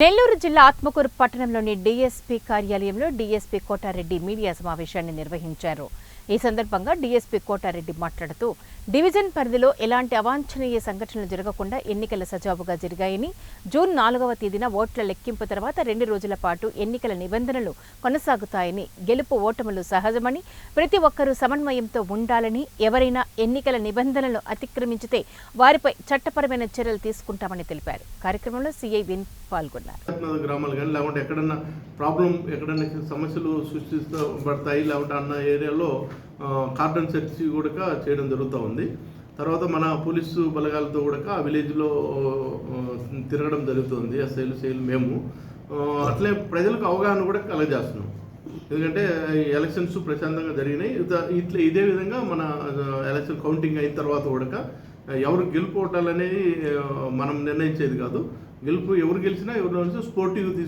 నెల్లూరు జిల్లా ఆత్మకూరు పట్టణంలోని డీఎస్పీ కార్యాలయంలో డీఎస్పీ కోటారెడ్డి మీడియా సమావేశాన్ని నిర్వహించారు. ఈ సందర్భంగా డీఎస్పీ కోటారెడ్డి మాట్లాడుతూ డివిజన్ పరిధిలో ఎలాంటి అవాంఛనీయ సంఘటనలు జరగకుండా ఎన్నికలు సజావుగా జరిగాయని, జూన్ 4వ తేదీన ఓట్ల లెక్కింపు తర్వాత 2 రోజుల పాటు ఎన్నికల నిబంధనలు కొనసాగుతాయని, గెలుపు ఓటములు సహజమని, ప్రతి ఒక్కరూ సమన్వయంతో ఉండాలని, ఎవరైనా ఎన్నికల నిబంధనలు అతిక్రమించితే వారిపై చట్టపరమైన చర్యలు తీసుకుంటామని తెలిపారు. కార్యక్రమంలో సీఐ విన్ పాల్గొన్నారు. గ్రామాలు కానీ లేకుంటే ఎక్కడన్నా ఎక్కడన్నా సమస్యలు సృష్టించబడతాయి లేకుంటే అన్న ఏరియాలో కార్డన్ సెర్చ్ కూడా చేయడం జరుగుతూ ఉంది. తర్వాత మన పోలీసు బలగాలతో కూడా ఆ విలేజ్లో తిరగడం జరుగుతుంది. ఎస్ఐలు సేలు మేము అట్లే ప్రజలకు అవగాహన కూడా కలగజేస్తున్నాం. ఎందుకంటే ఎలక్షన్స్ ప్రశాంతంగా జరిగినాయి. ఇదే విధంగా మన ఎలక్షన్ కౌంటింగ్ అయిన తర్వాత కూడా ఎవరు గెలుపోవటాలనేది మనం నిర్ణయించేది కాదు. ఎవరు గెలిచినా ఎవరు స్పోర్టివ్ తీసుకు